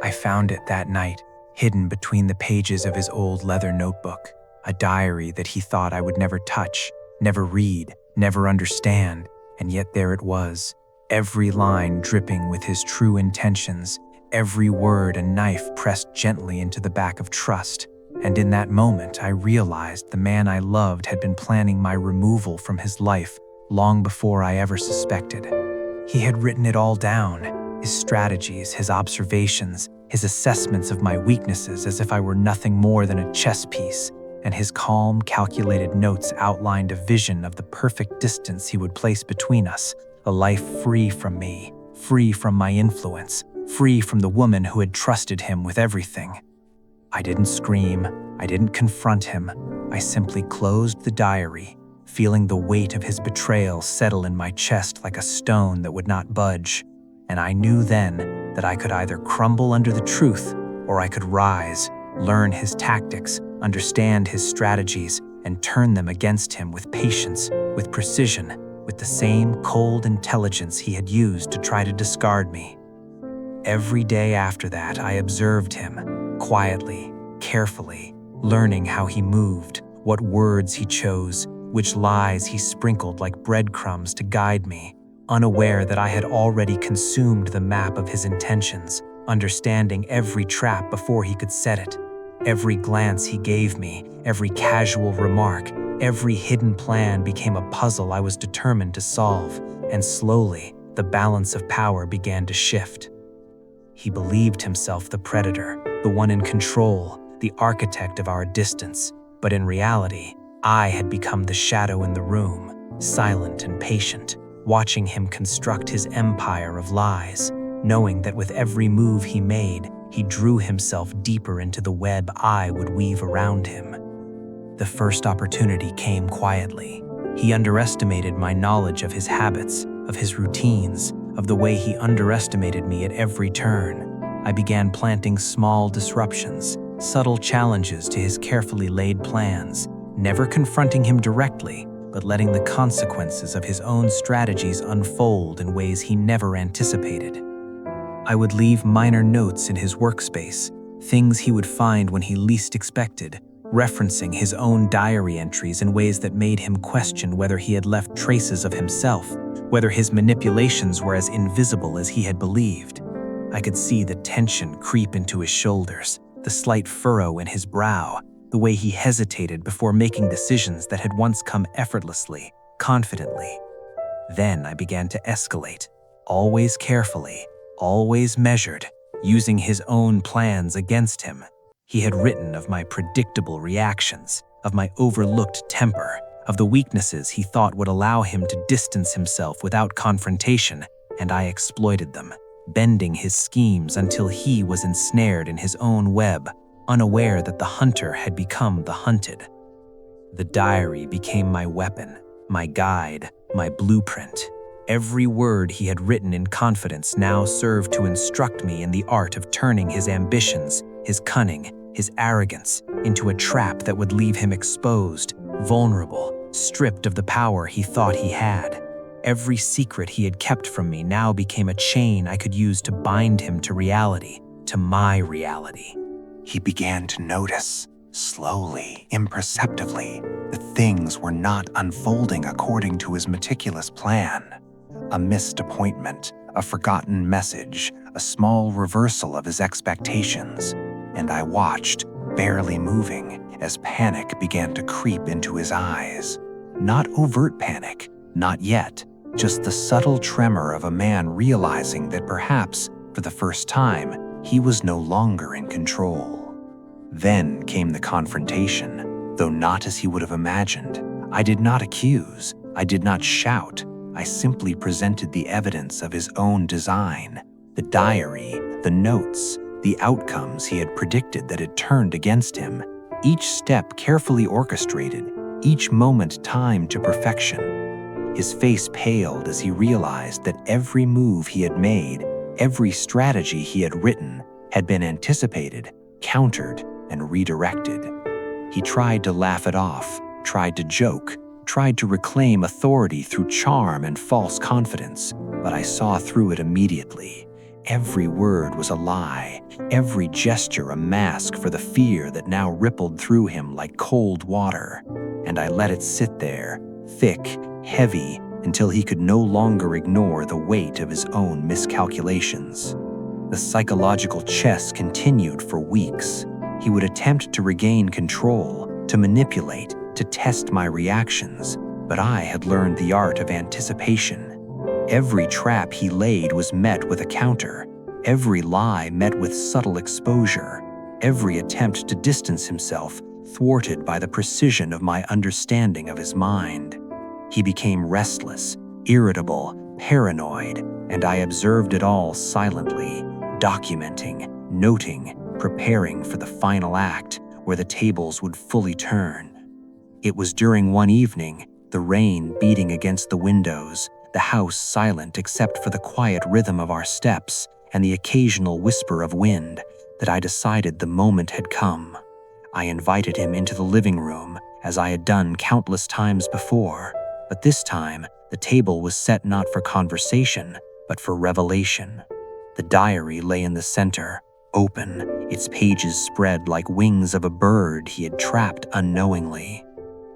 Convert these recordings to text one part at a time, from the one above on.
I found it that night, hidden between the pages of his old leather notebook, a diary that he thought I would never touch, never read, never understand, and yet there it was, every line dripping with his true intentions, every word a knife pressed gently into the back of trust. And in that moment, I realized the man I loved had been planning my removal from his life long before I ever suspected. He had written it all down, his strategies, his observations, his assessments of my weaknesses, as if I were nothing more than a chess piece, and his calm, calculated notes outlined a vision of the perfect distance he would place between us, a life free from me, free from my influence, free from the woman who had trusted him with everything. I didn't scream, I didn't confront him, I simply closed the diary, feeling the weight of his betrayal settle in my chest like a stone that would not budge. And I knew then that I could either crumble under the truth or I could rise, learn his tactics, understand his strategies, and turn them against him with patience, with precision, with the same cold intelligence he had used to try to discard me. Every day after that, I observed him, quietly, carefully, learning how he moved, what words he chose, which lies he sprinkled like breadcrumbs to guide me, unaware that I had already consumed the map of his intentions, understanding every trap before he could set it. Every glance he gave me, every casual remark, every hidden plan became a puzzle I was determined to solve, and slowly, the balance of power began to shift. He believed himself the predator, the one in control, the architect of our distance, but in reality, I had become the shadow in the room, silent and patient, watching him construct his empire of lies, knowing that with every move he made, he drew himself deeper into the web I would weave around him. The first opportunity came quietly. He underestimated my knowledge of his habits, of his routines, of the way he underestimated me at every turn. I began planting small disruptions, subtle challenges to his carefully laid plans, never confronting him directly, but letting the consequences of his own strategies unfold in ways he never anticipated. I would leave minor notes in his workspace, things he would find when he least expected, referencing his own diary entries in ways that made him question whether he had left traces of himself, whether his manipulations were as invisible as he had believed. I could see the tension creep into his shoulders, the slight furrow in his brow, the way he hesitated before making decisions that had once come effortlessly, confidently. Then I began to escalate, always carefully, always measured, using his own plans against him. He had written of my predictable reactions, of my overlooked temper, of the weaknesses he thought would allow him to distance himself without confrontation, and I exploited them, bending his schemes until he was ensnared in his own web, unaware that the hunter had become the hunted. The diary became my weapon, my guide, my blueprint. Every word he had written in confidence now served to instruct me in the art of turning his ambitions, his cunning, his arrogance into a trap that would leave him exposed, vulnerable, stripped of the power he thought he had. Every secret he had kept from me now became a chain I could use to bind him to reality, to my reality. He began to notice, slowly, imperceptibly, that things were not unfolding according to his meticulous plan. A missed appointment, a forgotten message, a small reversal of his expectations, and I watched, barely moving, as panic began to creep into his eyes. Not overt panic, not yet, just the subtle tremor of a man realizing that perhaps, for the first time, he was no longer in control. Then came the confrontation, though not as he would have imagined. I did not accuse, I did not shout, I simply presented the evidence of his own design, the diary, the notes, the outcomes he had predicted that had turned against him, each step carefully orchestrated, each moment timed to perfection. His face paled as he realized that every move he had made, every strategy he had written, had been anticipated, countered, and redirected. He tried to laugh it off, tried to joke, tried to reclaim authority through charm and false confidence, but I saw through it immediately. Every word was a lie, every gesture a mask for the fear that now rippled through him like cold water. And I let it sit there, thick, heavy, until he could no longer ignore the weight of his own miscalculations. The psychological chess continued for weeks. He would attempt to regain control, to manipulate, to test my reactions, but I had learned the art of anticipation. Every trap he laid was met with a counter, every lie met with subtle exposure, every attempt to distance himself thwarted by the precision of my understanding of his mind. He became restless, irritable, paranoid, and I observed it all silently, documenting, noting, preparing for the final act where the tables would fully turn. It was during one evening, the rain beating against the windows, the house silent except for the quiet rhythm of our steps and the occasional whisper of wind, that I decided the moment had come. I invited him into the living room, as I had done countless times before, but this time the table was set not for conversation, but for revelation. The diary lay in the center, open, its pages spread like wings of a bird he had trapped unknowingly.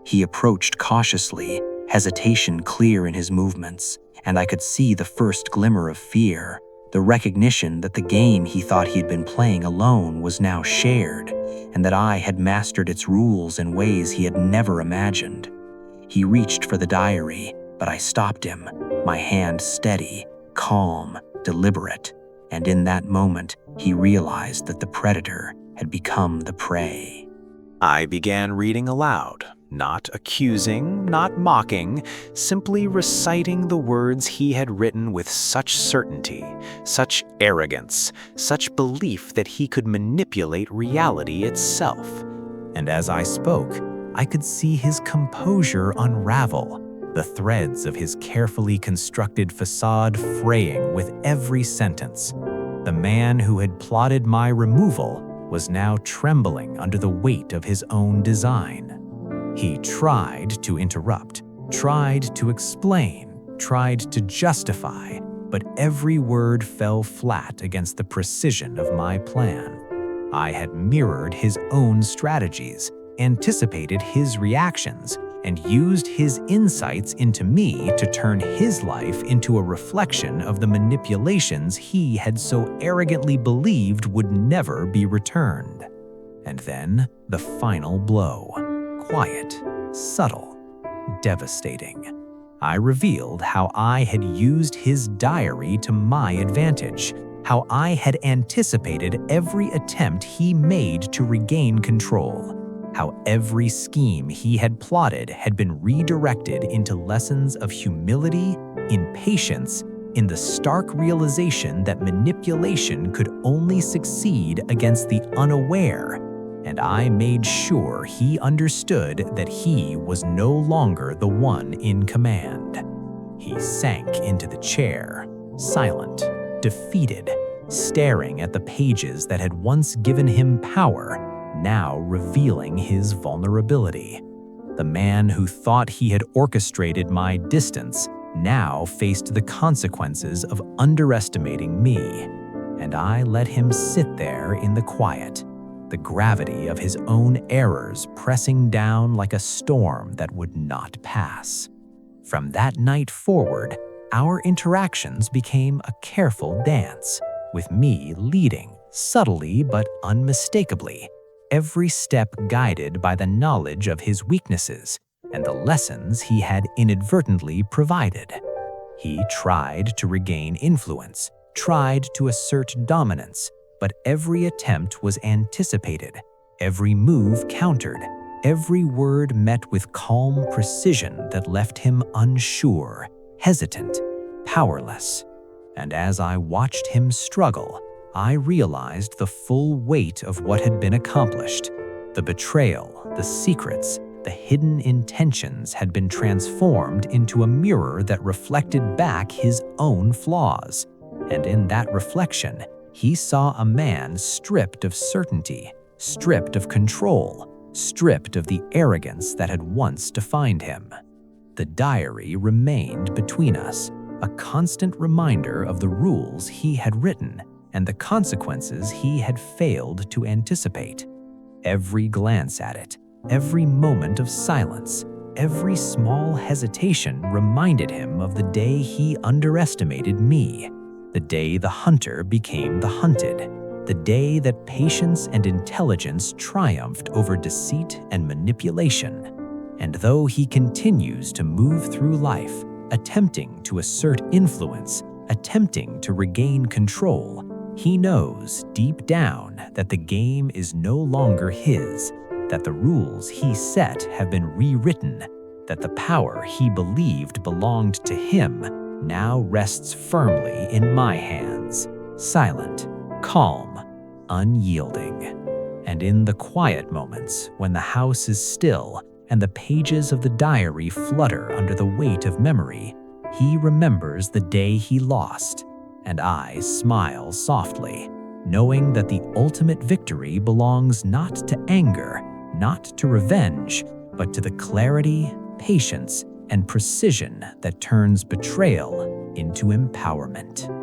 He approached cautiously, hesitation clear in his movements, and I could see the first glimmer of fear, the recognition that the game he thought he had been playing alone was now shared, and that I had mastered its rules in ways he had never imagined. He reached for the diary, but I stopped him, my hand steady, calm, deliberate, and in that moment he realized that the predator had become the prey. I began reading aloud, not accusing, not mocking, simply reciting the words he had written with such certainty, such arrogance, such belief that he could manipulate reality itself. And as I spoke, I could see his composure unravel, the threads of his carefully constructed facade fraying with every sentence. The man who had plotted my removal was now trembling under the weight of his own design. He tried to interrupt, tried to explain, tried to justify, but every word fell flat against the precision of my plan. I had mirrored his own strategies, anticipated his reactions, and used his insights into me to turn his life into a reflection of the manipulations he had so arrogantly believed would never be returned. And then the final blow. Quiet, subtle, devastating. I revealed how I had used his diary to my advantage, how I had anticipated every attempt he made to regain control, how every scheme he had plotted had been redirected into lessons of humility, in patience, in the stark realization that manipulation could only succeed against the unaware. And I made sure he understood that he was no longer the one in command. He sank into the chair, silent, defeated, staring at the pages that had once given him power, now revealing his vulnerability. The man who thought he had orchestrated my distance now faced the consequences of underestimating me, and I let him sit there in the quiet, the gravity of his own errors pressing down like a storm that would not pass. From that night forward, our interactions became a careful dance, with me leading, subtly but unmistakably, every step guided by the knowledge of his weaknesses and the lessons he had inadvertently provided. He tried to regain influence, tried to assert dominance, but every attempt was anticipated, every move countered, every word met with calm precision that left him unsure, hesitant, powerless. And as I watched him struggle, I realized the full weight of what had been accomplished. The betrayal, the secrets, the hidden intentions had been transformed into a mirror that reflected back his own flaws. And in that reflection, he saw a man stripped of certainty, stripped of control, stripped of the arrogance that had once defined him. The diary remained between us, a constant reminder of the rules he had written and the consequences he had failed to anticipate. Every glance at it, every moment of silence, every small hesitation reminded him of the day he underestimated me, the day the hunter became the hunted, the day that patience and intelligence triumphed over deceit and manipulation. And though he continues to move through life, attempting to assert influence, attempting to regain control, he knows deep down that the game is no longer his, that the rules he set have been rewritten, that the power he believed belonged to him now rests firmly in my hands, silent, calm, unyielding. And in the quiet moments when the house is still and the pages of the diary flutter under the weight of memory, he remembers the day he lost, and I smile softly, knowing that the ultimate victory belongs not to anger, not to revenge, but to the clarity, patience, and precision that turns betrayal into empowerment.